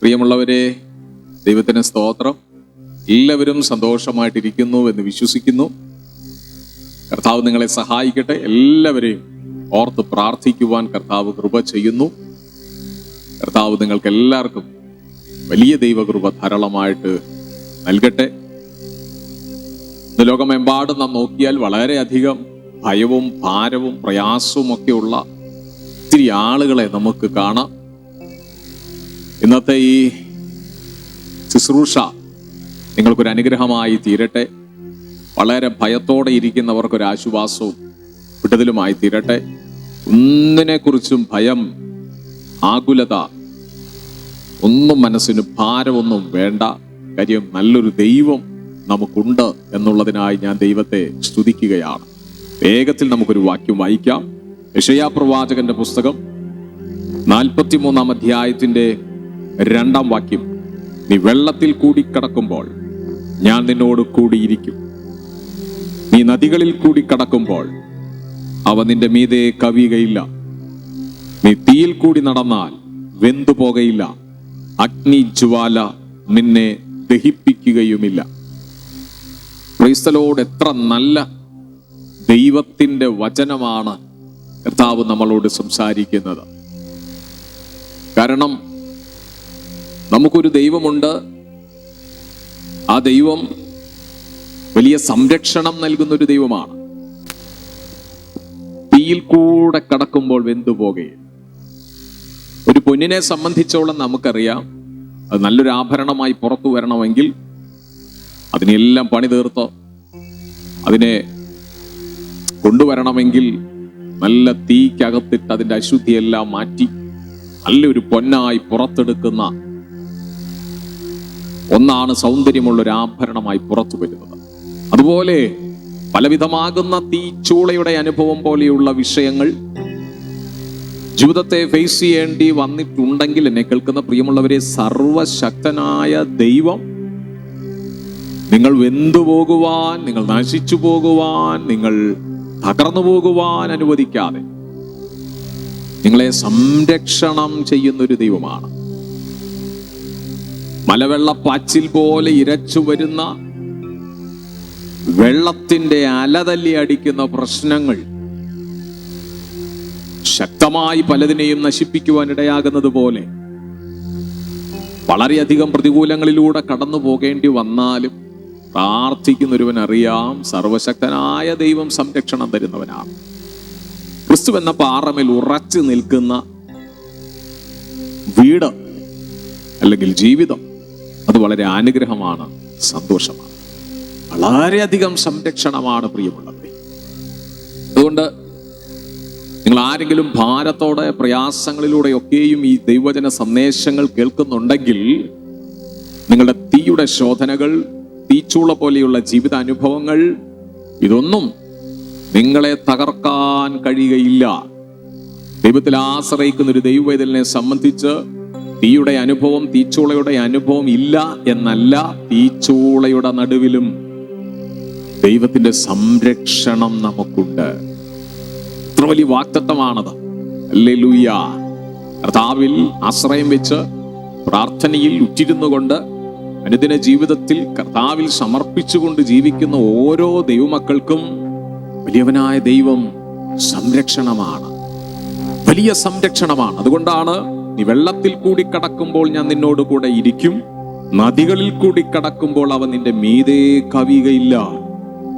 പ്രിയമുള്ളവരെ, ദൈവത്തിന് സ്തോത്രം. എല്ലാവരും സന്തോഷമായിട്ടിരിക്കുന്നു എന്ന് വിശ്വസിക്കുന്നു. കർത്താവ് നിങ്ങളെ സഹായിക്കട്ടെ. എല്ലാവരെയും ഓർത്ത് പ്രാർത്ഥിക്കുവാൻ കർത്താവ് കൃപ ചെയ്യുന്നു. കർത്താവ് നിങ്ങൾക്ക് എല്ലാവർക്കും വലിയ ദൈവകൃപ ധാരാളമായിട്ട് നൽകട്ടെ. ഇന്ന് ലോകമെമ്പാടും നാം നോക്കിയാൽ വളരെയധികം ഭയവും ഭാരവും പ്രയാസവും ഒക്കെയുള്ള ഒത്തിരി ആളുകളെ നമുക്ക് കാണാം. ഇന്നത്തെ ഈ ശുശ്രൂഷ നിങ്ങൾക്കൊരു അനുഗ്രഹമായി തീരട്ടെ. വളരെ ഭയത്തോടെ ഇരിക്കുന്നവർക്കൊരു ആശ്വാസവും വിടുതലുമായി തീരട്ടെ. ഒന്നിനെക്കുറിച്ചും ഭയം, ആകുലത ഒന്നും മനസ്സിന് ഭാരമൊന്നും വേണ്ട. കാര്യം നല്ലൊരു ദൈവം നമുക്കുണ്ട് എന്നുള്ളതിനായി ഞാൻ ദൈവത്തെ സ്തുതിക്കുകയാണ്. വേഗത്തിൽ നമുക്കൊരു വാക്യം വായിക്കാം. യെശയ്യാ പ്രവാചകന്റെ പുസ്തകം 43-ാം അധ്യായത്തിന്റെ 2-ാം വാക്യം. നീ വെള്ളത്തിൽ കൂടി കടക്കുമ്പോൾ ഞാൻ നിന്നോട് കൂടിയിരിക്കും. നീ നദികളിൽ കൂടി കടക്കുമ്പോൾ അവ നിന്റെ മീതെ കവിയുകയില്ല. നീ തീയിൽ കൂടി നടന്നാൽ വെന്തു പോകയില്ല. അഗ്നിജ്വാല നിന്നെ ദഹിപ്പിക്കുകയുമില്ല. Praise the Lord. എത്ര നല്ല ദൈവത്തിന്റെ വചനമാണ് കർത്താവ് നമ്മളോട് സംസാരിക്കുന്നത്. കാരണം നമുക്കൊരു ദൈവമുണ്ട്. ആ ദൈവം വലിയ സംരക്ഷണം നൽകുന്ന ഒരു ദൈവമാണ്. തീയിൽ കൂടെ കടക്കുമ്പോൾ വെന്തുപോകുകയും. ഒരു പൊന്നിനെ സംബന്ധിച്ചോളം നമുക്കറിയാം, അത് നല്ലൊരു ആഭരണമായി പുറത്തു വരണമെങ്കിൽ അതിനെല്ലാം പണി തീർത്ത് അതിനെ കൊണ്ടുവരണമെങ്കിൽ നല്ല തീക്കകത്തിട്ട് അതിൻ്റെ അശുദ്ധിയെല്ലാം മാറ്റി നല്ലൊരു പൊന്നായി പുറത്തെടുക്കുന്ന ഒന്നാണ് സൗന്ദര്യമുള്ളൊരു ആഭരണമായി പുറത്തു വരുന്നത്. അതുപോലെ പലവിധമാകുന്ന തീച്ചൂളയുടെ അനുഭവം പോലെയുള്ള വിഷയങ്ങൾ ജീവിതത്തെ ഫേസ് ചെയ്യേണ്ടി വന്നിട്ടുണ്ടെങ്കിൽ എന്നെ കേൾക്കുന്ന പ്രിയമുള്ളവരെ, സർവശക്തനായ ദൈവം നിങ്ങൾ വെന്തുപോകുവാൻ, നിങ്ങൾ നശിച്ചു പോകുവാൻ, നിങ്ങൾ തകർന്നു പോകുവാൻ അനുവദിക്കാതെ നിങ്ങളെ സംരക്ഷണം ചെയ്യുന്നൊരു ദൈവമാണ്. മലവെള്ളപ്പാച്ചിൽ പോലെ ഇരച്ചു വരുന്ന വെള്ളത്തിന്റെ അലതല്ലി അടിക്കുന്ന പ്രശ്നങ്ങൾ ശക്തമായി പലതിനെയും നശിപ്പിക്കുവാൻ ഇടയാകുന്നത് പോലെ വളരെയധികം പ്രതികൂലങ്ങളിലൂടെ കടന്നു പോകേണ്ടി വന്നാലും പ്രാർത്ഥിക്കുന്നൊരുവൻ അറിയാം, സർവശക്തനായ ദൈവം സംരക്ഷണം തരുന്നവനാണ്. ക്രിസ്തു എന്ന പാറമേൽ ഉറച്ചു നിൽക്കുന്ന വീട് അല്ലെങ്കിൽ ജീവിതം അത് വളരെ അനുഗ്രഹമാണ്, സന്തോഷമാണ്, വളരെയധികം സംരക്ഷണമാണ് പ്രിയമുള്ളവരെ. അതുകൊണ്ട് നിങ്ങൾ ആരെങ്കിലും ഭാരത്തോടെ പ്രയാസങ്ങളിലൂടെയൊക്കെയും ഈ ദൈവവചന സന്ദേശങ്ങൾ കേൾക്കുന്നുണ്ടെങ്കിൽ നിങ്ങളുടെ തീയുടെ ശോധനകൾ, തീച്ചൂള പോലെയുള്ള ജീവിത അനുഭവങ്ങൾ ഇതൊന്നും നിങ്ങളെ തകർക്കാൻ കഴിയുകയില്ല. ദൈവത്തിൽ ആശ്രയിക്കുന്ന ഒരു ദൈവവേദനെ സംബന്ധിച്ച് തീയുടെ അനുഭവം, തീച്ചൂളയുടെ അനുഭവം ഇല്ല എന്നല്ല, തീച്ചൂളയുടെ നടുവിലും ദൈവത്തിന്റെ സംരക്ഷണം നമുക്കുണ്ട്. എത്ര വലിയ വാഗ്ദത്തമാണത്! ഹല്ലേലൂയ. കർത്താവിൽ ആശ്രയം വെച്ച് പ്രാർത്ഥനയിൽ ഉറ്റിരുന്നു കൊണ്ട് അനുദിന ജീവിതത്തിൽ കർത്താവിൽ സമർപ്പിച്ചുകൊണ്ട് ജീവിക്കുന്ന ഓരോ ദൈവമക്കൾക്കും വലിയവനായ ദൈവം സംരക്ഷണമാണ്, വലിയ സംരക്ഷണമാണ്. അതുകൊണ്ടാണ് നീ വെള്ളത്തിൽ കൂടി കടക്കുമ്പോൾ ഞാൻ നിന്നോട് കൂടെ ഇരിക്കും, നദികളിൽ കൂടി കടക്കുമ്പോൾ അവ നിന്റെ മീതെ കവിയുകയില്ല.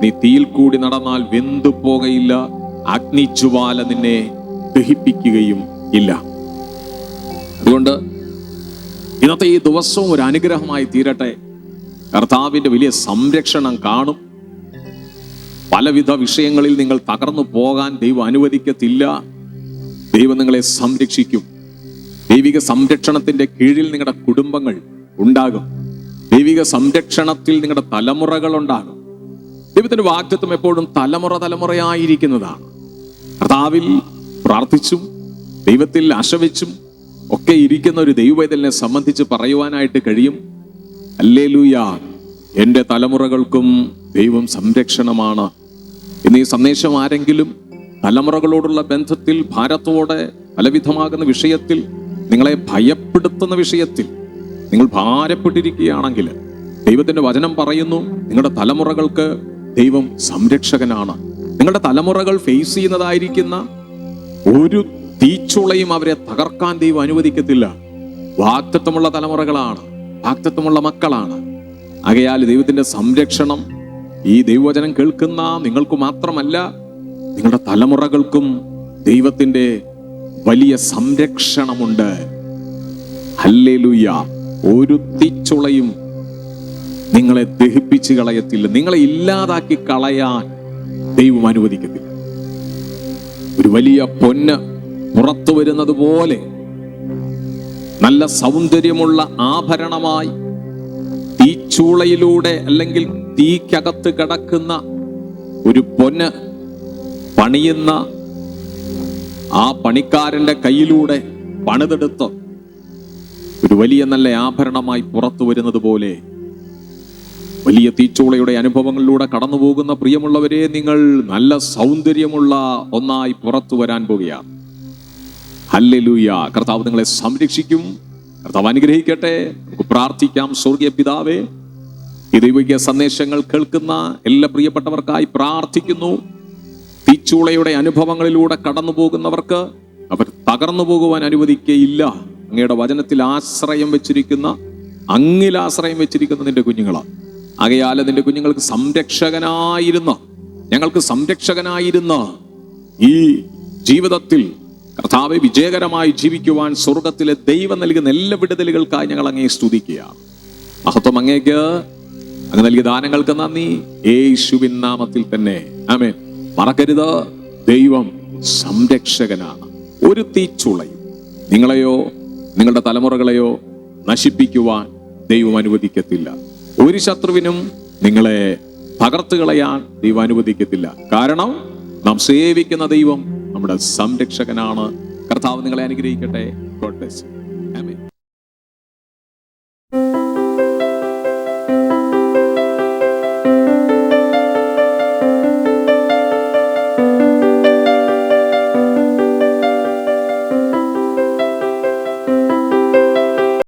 നീ തീയിൽ കൂടി നടന്നാൽ വെന്തു പോകയില്ല. അഗ്നിജ്വാല നിന്നെ ദഹിപ്പിക്കുകയും ഇല്ല. അതുകൊണ്ട് ഇന്നത്തെ ഈ ദിവസവും ഒരു അനുഗ്രഹമായി തീരട്ടെ. കർത്താവിന്റെ വലിയ സംരക്ഷണം കാണും. പലവിധ വിഷയങ്ങളിൽ നിങ്ങൾ തകർന്നു പോകാൻ ദൈവം അനുവദിക്കത്തില്ല. ദൈവം നിങ്ങളെ സംരക്ഷിക്കും. ദൈവിക സംരക്ഷണത്തിന്റെ കീഴിൽ നിങ്ങളുടെ കുടുംബങ്ങൾ ഉണ്ടാകും. ദൈവിക സംരക്ഷണത്തിൽ നിങ്ങളുടെ തലമുറകൾ ഉണ്ടാകും. ദൈവത്തിന്റെ വാഗ്ദത്തം എപ്പോഴും തലമുറയായിരിക്കുന്നതാണ്. കർത്താവിൽ പ്രാർത്ഥിച്ചും ദൈവത്തിൽ ആശവെച്ചും ഒക്കെ ഇരിക്കുന്ന ഒരു ദൈവവേദനെ സംബന്ധിച്ച് പറയുവാനായിട്ട് കഴിയും, ഹല്ലേലൂയ, എൻ്റെ തലമുറകൾക്കും ദൈവം സംരക്ഷണമാണ്. ഇന്ന് ഈ സന്ദേശം ആരെങ്കിലും തലമുറകളോടുള്ള ബന്ധത്തിൽ ഭാരത്തോടെ പലവിധമാകുന്ന വിഷയത്തിൽ, നിങ്ങളെ ഭയപ്പെടുത്തുന്ന വിഷയത്തിൽ നിങ്ങൾ ഭാരപ്പെട്ടിരിക്കുകയാണെങ്കിൽ ദൈവത്തിന്റെ വചനം പറയുന്നു, നിങ്ങളുടെ തലമുറകൾക്ക് ദൈവം സംരക്ഷകനാണ്. നിങ്ങളുടെ തലമുറകൾ ഫേസ് ചെയ്യുന്നതായിരിക്കുന്ന ഒരു തീച്ചുളയും അവരെ തകർക്കാൻ ദൈവം അനുവദിക്കത്തില്ല. വാഗ്ദത്തമുള്ള തലമുറകളാണ്, വാഗ്ദത്തമുള്ള മക്കളാണ്. ആകയാൽ ദൈവത്തിന്റെ സംരക്ഷണം ഈ ദൈവവചനം കേൾക്കുന്ന നിങ്ങൾക്ക് മാത്രമല്ല, നിങ്ങളുടെ തലമുറകൾക്കും ദൈവത്തിന്റെ വലിയ സംരക്ഷണമുണ്ട്. ഹല്ലേലൂയ. ഒരു തീച്ചുളയും നിങ്ങളെ ദഹിപ്പിച്ച് കളയത്തില്ല, നിങ്ങളെ ഇല്ലാതാക്കി കളയാൻ ദൈവം അനുവദിക്കത്തില്ല. ഒരു വലിയ പൊന്ന് പുറത്തു വരുന്നത് പോലെ നല്ല സൗന്ദര്യമുള്ള ആഭരണമായി തീച്ചൂളയിലൂടെ അല്ലെങ്കിൽ തീക്കകത്ത് കിടക്കുന്ന ഒരു പൊന്ന് പണിയുന്ന ആ പണിക്കാരന്റെ കയ്യിലൂടെ പണിതെടുത്ത് ഒരു വലിയ നല്ല ആഭരണമായി പുറത്തു വരുന്നത് പോലെ വലിയ തീച്ചൂളയുടെ അനുഭവങ്ങളിലൂടെ കടന്നു പോകുന്ന പ്രിയമുള്ളവരെ, നിങ്ങൾ നല്ല സൗന്ദര്യമുള്ള ഒന്നായി പുറത്തു വരാൻ പോകുകയാണ്. ഹല്ലേലൂയ. കർത്താവ് നിങ്ങളെ സംരക്ഷിക്കും. കർത്താവ് അനുഗ്രഹിക്കട്ടെ. നമുക്ക് പ്രാർത്ഥിക്കാം. സ്വർഗീയ പിതാവേ, ഈ ദൈവിക സന്ദേശങ്ങൾ കേൾക്കുന്ന എല്ലാ പ്രിയപ്പെട്ടവർക്കായി പ്രാർത്ഥിക്കുന്നു. തീച്ചൂളയുടെ അനുഭവങ്ങളിലൂടെ കടന്നു പോകുന്നവർക്ക് അവർ തകർന്നു പോകുവാൻ അനുവദിക്കുകയില്ല. അങ്ങയുടെ വചനത്തിൽ ആശ്രയം വെച്ചിരിക്കുന്ന, അങ്ങിൽ ആശ്രയം വെച്ചിരിക്കുന്ന നിന്റെ കുഞ്ഞുങ്ങളാണ്. ആകയാൽ നിന്റെ കുഞ്ഞുങ്ങൾക്ക് ഞങ്ങൾക്ക് സംരക്ഷകനായിരുന്ന ഈ ജീവിതത്തിൽ കർത്താവെ വിജയകരമായി ജീവിക്കുവാൻ സ്വർഗത്തിലെ ദൈവം നൽകുന്ന എല്ലാ വിടുതലുകൾക്കായി ഞങ്ങൾ അങ്ങേ സ്തുതിക്കുകയാണ്. മഹത്വം അങ്ങേക്ക്. അങ്ങ് നൽകിയ ദാനങ്ങൾക്ക് നന്ദി. യേശുവിൻ നാമത്തിൽ തന്നെ ആമേൻ. മറക്കരുത്, ദൈവം സംരക്ഷകനാണ്. ഒരു തീച്ചുളയും നിങ്ങളെയോ നിങ്ങളുടെ തലമുറകളെയോ നശിപ്പിക്കുവാൻ ദൈവം അനുവദിക്കത്തില്ല. ഒരു ശത്രുവിനും നിങ്ങളെ തകർത്ത് കളയാൻ ദൈവം അനുവദിക്കത്തില്ല. കാരണം നാം സേവിക്കുന്ന ദൈവം നമ്മുടെ സംരക്ഷകനാണ്. കർത്താവ് നിങ്ങളെ അനുഗ്രഹിക്കട്ടെ. God bless you.